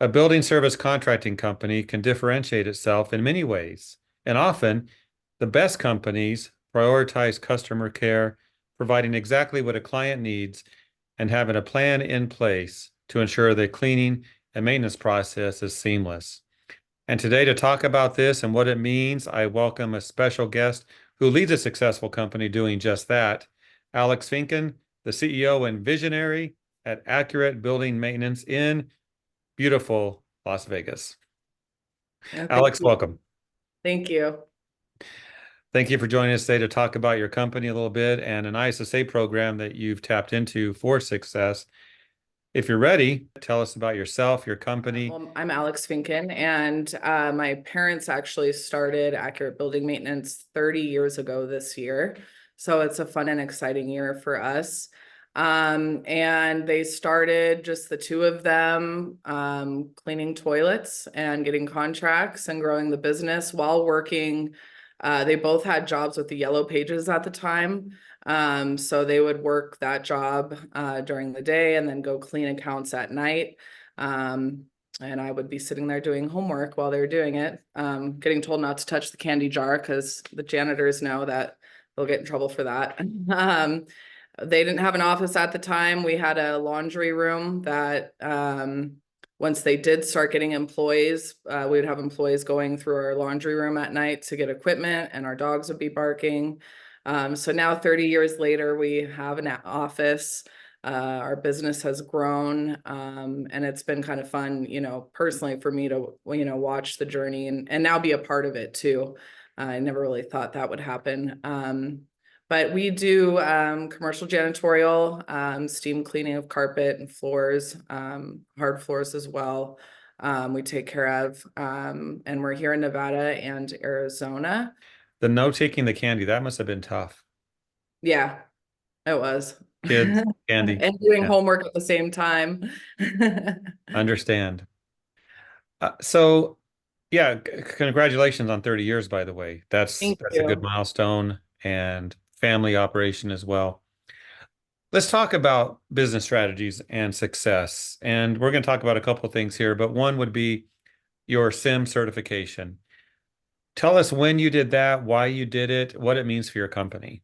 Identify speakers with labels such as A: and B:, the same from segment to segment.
A: A building service contracting company can differentiate itself in many ways, and often the best companies prioritize customer care, providing exactly what a client needs and having a plan in place to ensure the cleaning and maintenance process is seamless. And today, to talk about this and what it means, I welcome a special guest who leads a successful company doing just that, Alex Finken, the CEO and visionary at Accurate Building Maintenance in beautiful Las Vegas.
B: Yeah, thank
A: Alex,
B: you.
A: welcome.
B: Thank you.
A: Thank you for joining us today to talk about your company a little bit and an ISSA program that you've tapped into for success. If you're ready, tell us about yourself, your company.
B: Well, I'm Alex Finken, and my parents actually started Accurate Building Maintenance 30 years ago this year. So it's a fun and exciting year for us. And they started just the two of them, cleaning toilets and getting contracts and growing the business while working. They both had jobs with the Yellow Pages at the time. So they would work that job during the day and then go clean accounts at night. And I would be sitting there doing homework while they were doing it, getting told not to touch the candy jar because the janitors know that they'll get in trouble for that. They didn't have an office at the time. We had a laundry room that once they did start getting employees, we would have employees going through our laundry room at night to get equipment, and our dogs would be barking. So now 30 years later, we have an office. Our business has grown, and it's been kind of fun, personally for me to, watch the journey and now be a part of it too. I never really thought that would happen. But we do commercial janitorial, steam cleaning of carpet and floors, hard floors as well. We take care of, and we're here in Nevada and Arizona.
A: The no taking the candy, that must have been tough.
B: Yeah, it was.
A: Kids, candy.
B: And doing
A: Yeah,
B: homework at the same time.
A: understand. So, yeah, congratulations on 30 years, by the way. That's
B: Thank
A: that's a good
B: you.
A: milestone and family operation as well. Let's talk about business strategies and success. And we're going to talk about a couple of things here, but one would be your CIMS certification. Tell us when you did that, why you did it, what it means for your company.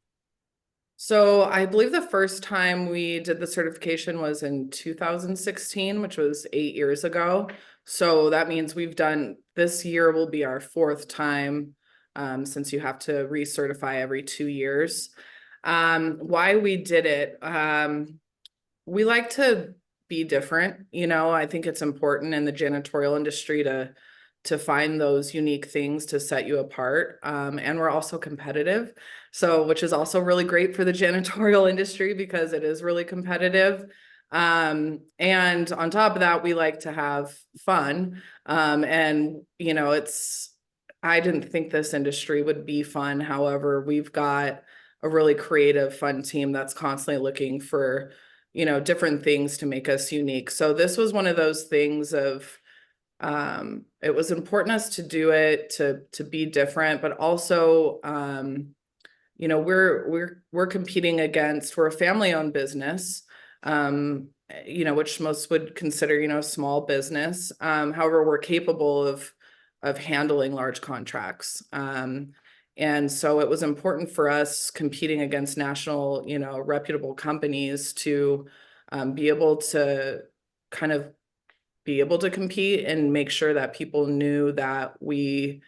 B: So I believe the first time we did the certification was in 2016, which was 8 years ago. So that means we've done, this year will be our fourth time, since you have to recertify every 2 years. Why we did it, we like to be different. I think it's important in the janitorial industry to find those unique things to set you apart. And we're also competitive. So, which is also really great for the janitorial industry because it is really competitive. And on top of that, we like to have fun. And I didn't think this industry would be fun. However, we've got a really creative, fun team that's constantly looking for, different things to make us unique. So this was one of those things of, it was important us to do it to be different, but also, we're competing against, we're a family-owned business, which most would consider, small business. However, we're capable of handling large contracts. And so it was important for us competing against national, reputable companies to be able to kind of be able to compete and make sure that people knew that we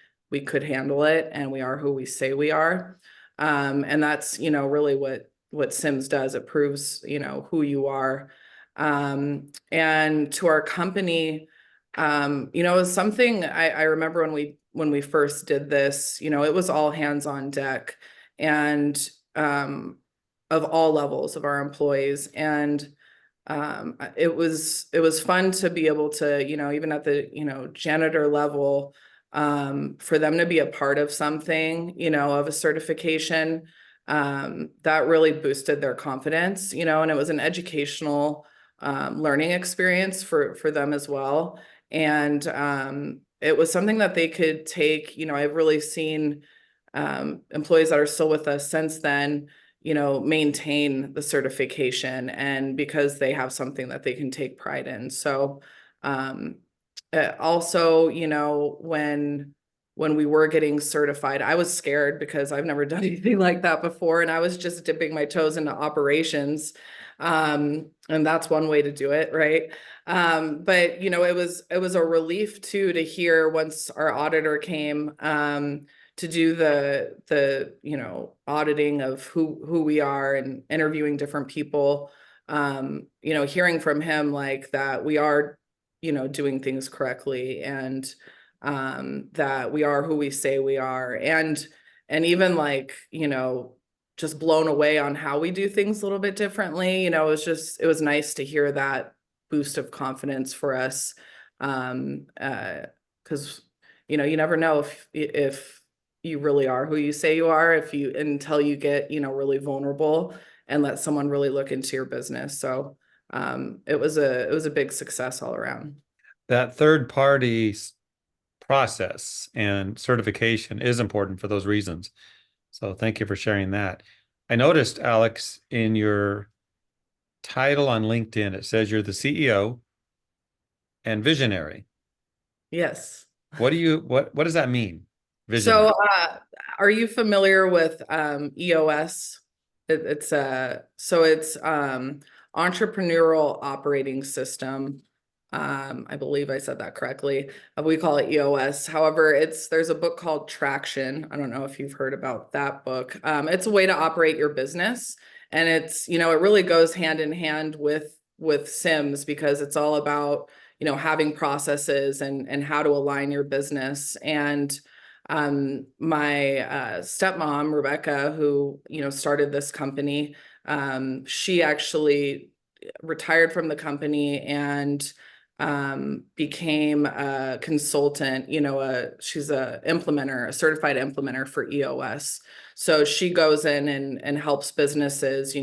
B: could handle it and we are who we say we are. And that's, really what CIMS does. It proves, who you are. And to our company, it was something I remember when we first did this, it was all hands on deck and of all levels of our employees. And it was fun to be able to, even at the, janitor level, for them to be a part of something, of a certification, that really boosted their confidence, and it was an educational, learning experience for them as well. And it was something that they could take, I've really seen employees that are still with us since then, maintain the certification, and because they have something that they can take pride in. So Also, when we were getting certified, I was scared because I've never done anything like that before, and I was just dipping my toes into operations. And that's one way to do it, right? But it was a relief too to hear once our auditor came to do the auditing of who we are and interviewing different people. Hearing from him like that we are doing things correctly, and that we are who we say we are, and even like just blown away on how we do things a little bit differently. It was nice to hear that boost of confidence for us, because you never know if you really are who you say you are, if you until you get really vulnerable and let someone really look into your business. So it was a big success all around.
A: That third party process and certification is important for those reasons. So thank you for sharing that. I noticed, Alex, in your title on LinkedIn, it says you're the CEO and visionary.
B: Yes.
A: What does that mean?
B: So,
A: Visionary.
B: are you familiar with EOS? It's entrepreneurial operating system. I believe I said that correctly. We call it EOS. However, there's a book called Traction. I don't know if you've heard about that book. It's a way to operate your business, and it really goes hand in hand with CIMS, because it's all about having processes and how to align your business. And my stepmom, Rebecca, who started this company, she actually retired from the company and became a consultant. She's a certified implementer for EOS. So she goes in and helps businesses,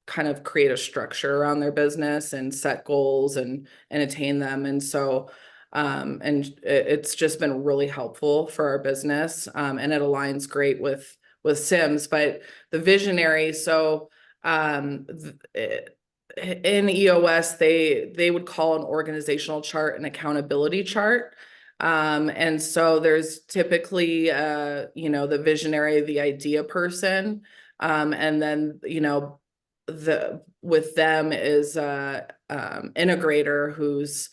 B: kind of create a structure around their business and set goals and attain them. And so and it's just been really helpful for our business, and it aligns great with CIMS. But the visionary, so in EOS, they would call an organizational chart an accountability chart. And so there's typically the visionary, the idea person, and then with them is integrator who's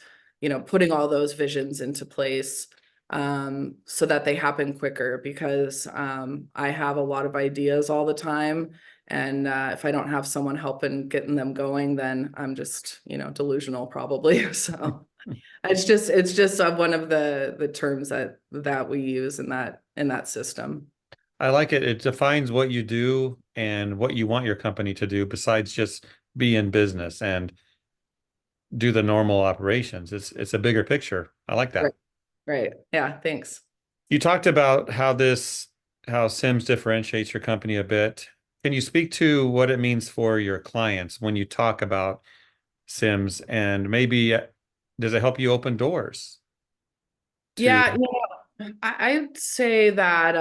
B: putting all those visions into place, so that they happen quicker, because I have a lot of ideas all the time. And if I don't have someone helping getting them going, then I'm just, delusional probably. So it's just one of the terms that we use in that system.
A: I like it. It defines what you do and what you want your company to do besides just be in business and do the normal operations. It's a bigger picture. I like
B: Right.
A: that.
B: Right. Yeah. Thanks.
A: You talked about how Sims differentiates your company a bit. Can you speak to what it means for your clients when you talk about Sims, and maybe does it help you open doors to
B: Yeah. I'd say that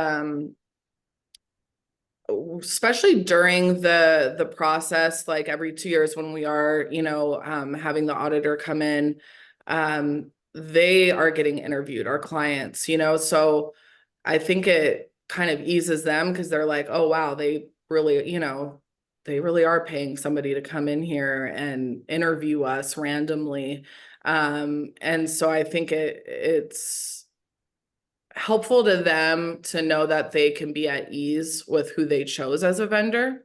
B: especially during the process, like every 2 years when we are having the auditor come in, they are getting interviewed, our clients, so I think it kind of eases them, because they're like, oh wow, they really are paying somebody to come in here and interview us randomly. And so I think it's helpful to them to know that they can be at ease with who they chose as a vendor.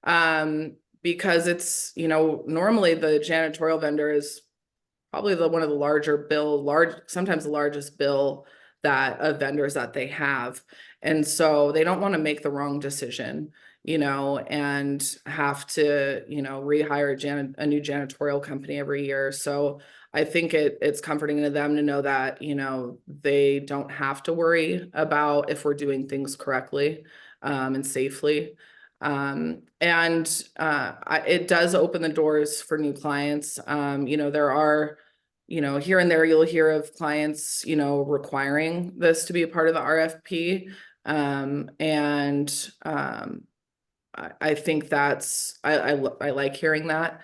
B: Because it's, normally the janitorial vendor is probably one of the sometimes the largest bill that of vendors that they have. And so they don't want to make the wrong decision, and have to, rehire a new janitorial company every year. So I think it's comforting to them to know that, they don't have to worry about if we're doing things correctly, and safely. And it does open the doors for new clients. There are, here and there you'll hear of clients, requiring this to be a part of the RFP. And I think I like hearing that,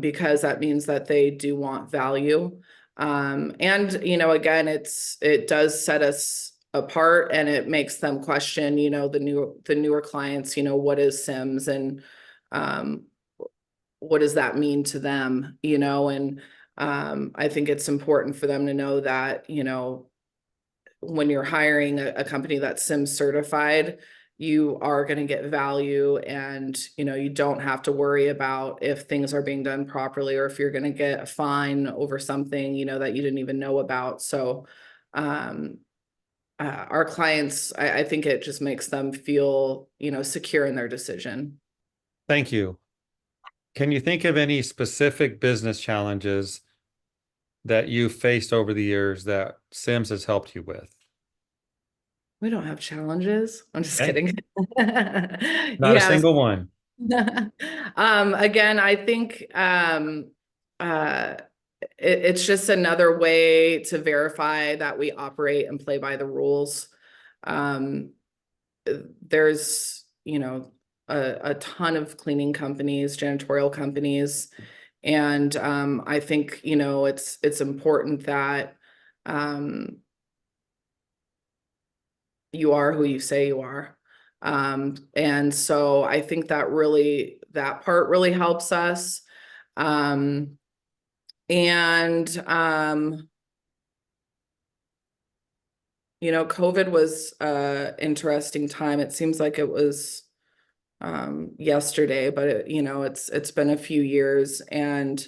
B: because that means that they do want value. And, again, it does set us apart, and it makes them question, the newer clients, what is CIMS, and um, what does that mean to them, and I think it's important for them to know that, when you're hiring a company that's CIMS certified, you are going to get value, and you don't have to worry about if things are being done properly, or if you're going to get a fine over something that you didn't even know about. So um our clients, I think it just makes them feel secure in their decision.
A: Thank you. Can you think of any specific business challenges that you've faced over the years that Sims has helped you with?
B: We don't have challenges. I'm just
A: Okay.
B: kidding.
A: Not a
B: Yes.
A: single one.
B: Again, I think uh, it's just another way to verify that we operate and play by the rules. Um, there's, a ton of cleaning companies, janitorial companies, and I think, it's important that um, you are who you say you are. And so I think that part really helps us. Um, and COVID was interesting time. It seems like it was yesterday, but it's been a few years, and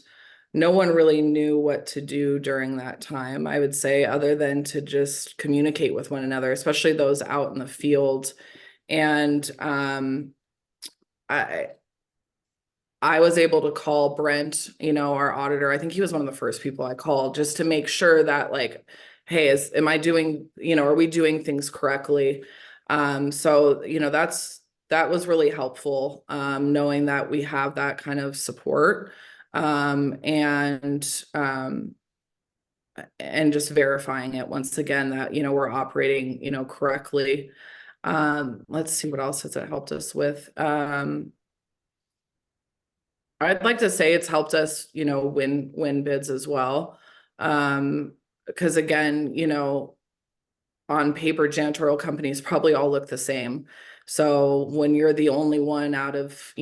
B: no one really knew what to do during that time, I would say, other than to just communicate with one another, especially those out in the field. And I I was able to call Brent, our auditor. I think he was one of the first people I called, just to make sure that, like, hey, am I doing, are we doing things correctly? So, that was really helpful, knowing that we have that kind of support, um, and just verifying it once again that, we're operating, correctly. Let's see, what else has it helped us with? I'd like to say it's helped us, win bids as well. Because again, on paper, janitorial companies probably all look the same. So when you're the only one out of,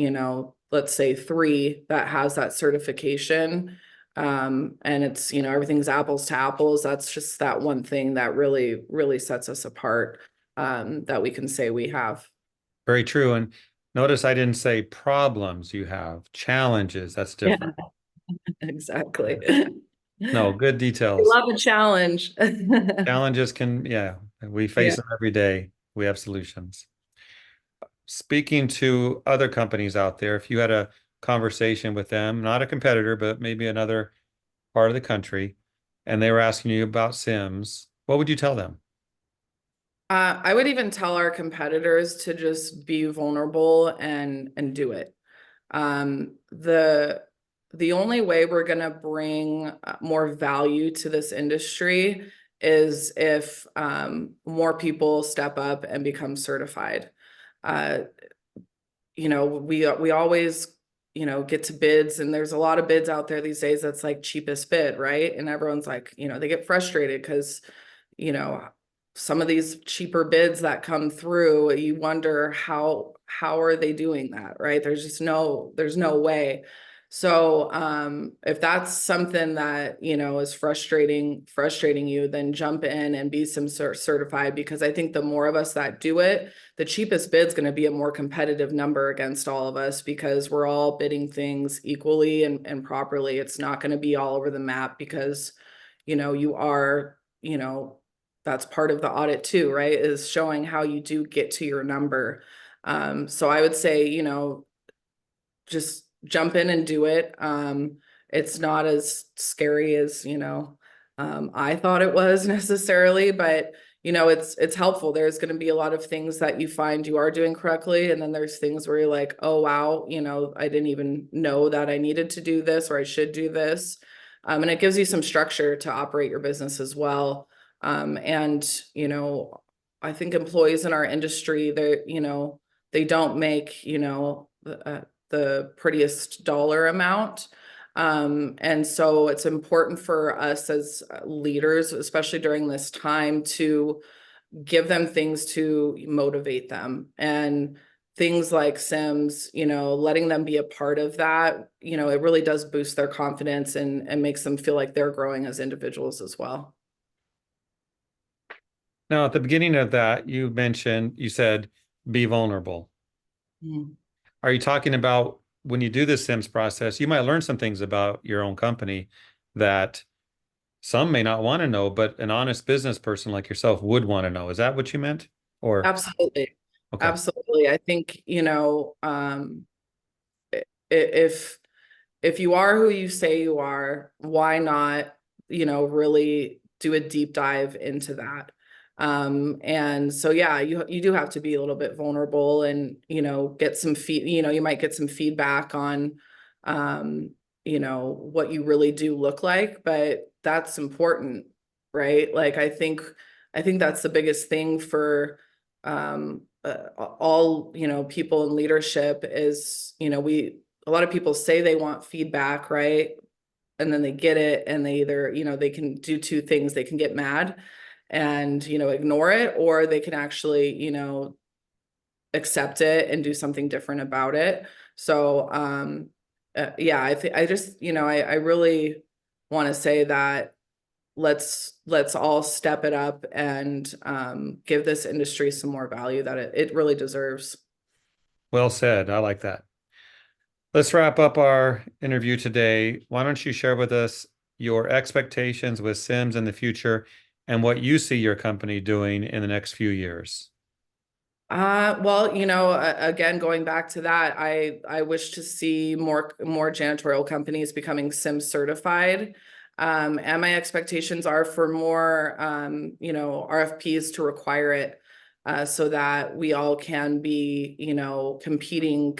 B: let's say three that has that certification, and it's, everything's apples to apples, that's just that one thing that really, really sets us apart, that we can say we have.
A: Very true. And notice I didn't say problems you have, challenges. That's
B: Yeah,
A: different.
B: exactly.
A: No, good
B: I
A: details.
B: love a challenge.
A: Challenges can, yeah, we face
B: Yeah.
A: them every day. We have solutions. Speaking to other companies out there, if you had a conversation with them, not a competitor, but maybe another part of the country, and they were asking you about Sims, what would you tell them?
B: I would even tell our competitors to just be vulnerable and do it. The only way we're gonna bring more value to this industry is if more people step up and become certified. Uh, we always, get to bids, and there's a lot of bids out there these days that's like cheapest bid, right? And everyone's like, they get frustrated because, you know, some of these cheaper bids that come through, you wonder how are they doing that, right? There's no way. So if that's something that, is frustrating you, then jump in and be some certified, because I think the more of us that do it, the cheapest bid's going to be a more competitive number against all of us, because we're all bidding things equally and properly. It's not going to be all over the map, because, you are, that's part of the audit too, right? Is showing how you do get to your number. So I would say, just jump in and do it. It's not as scary as, I thought it was necessarily, but it's helpful. There's going to be a lot of things that you find you are doing correctly, and then there's things where you're like, oh wow, I didn't even know that I needed to do this, or I should do this. And it gives you some structure to operate your business as well. And I think employees in our industry, they don't make, the prettiest dollar amount. And so it's important for us as leaders, especially during this time, to give them things to motivate them, and things like CIMS, letting them be a part of that, it really does boost their confidence and makes them feel like they're growing as individuals as well.
A: Now, at the beginning of that, you said, be vulnerable.
B: Mm.
A: Are you talking about when you do the SIMS process, you might learn some things about your own company that some may not want to know, but an honest business person like yourself would want to know. Is that what you meant? Or,
B: Absolutely.
A: okay.
B: Absolutely. I think, if you are who you say you are, why not, really do a deep dive into that? And so, yeah, you do have to be a little bit vulnerable and, get some you might get some feedback on, um, what you really do look like, but that's important, right? Like, I think that's the biggest thing for, all, people in leadership is, a lot of people say they want feedback, right? And then they get it and they either, they can do two things. They can get mad and, ignore it, or they can actually, accept it and do something different about it. So, yeah, I think I just, I really want to say that let's all step it up and give this industry some more value that it really deserves.
A: Well said. I like that. Let's wrap up our interview today. Why don't you share with us your expectations with Sims in the future and what you see your company doing in the next few years?
B: Well, again, going back to that, I wish to see more janitorial companies becoming CIMS certified. And my expectations are for more, RFPs to require it, so that we all can be, competing,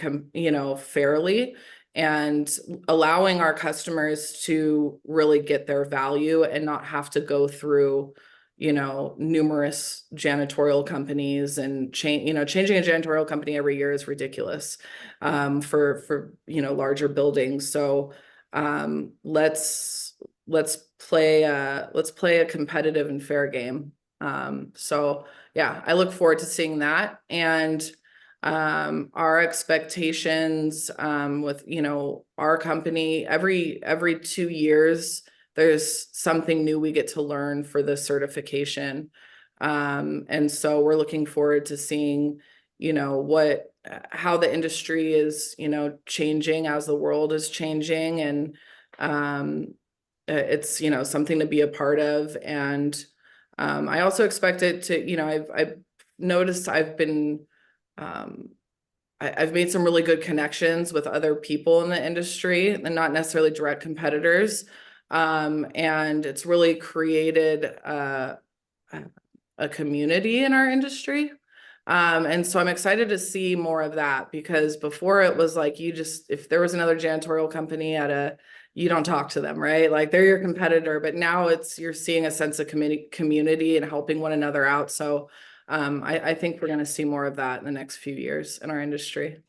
B: fairly, and allowing our customers to really get their value and not have to go through, numerous janitorial companies, and changing a janitorial company every year is ridiculous, for larger buildings. So, let's play a competitive and fair game. So yeah, I look forward to seeing that. And our expectations, with, our company, every 2 years there's something new we get to learn for the certification. And so we're looking forward to seeing, what how the industry is, changing as the world is changing. And it's, something to be a part of. And I also expect it to, I've noticed I've been, um, I've made some really good connections with other people in the industry and not necessarily direct competitors. And it's really created a community in our industry. And so I'm excited to see more of that, because before it was like, if there was another janitorial company you don't talk to them, right? Like, they're your competitor, but now you're seeing a sense of community and helping one another out. So I think we're going to see more of that in the next few years in our industry.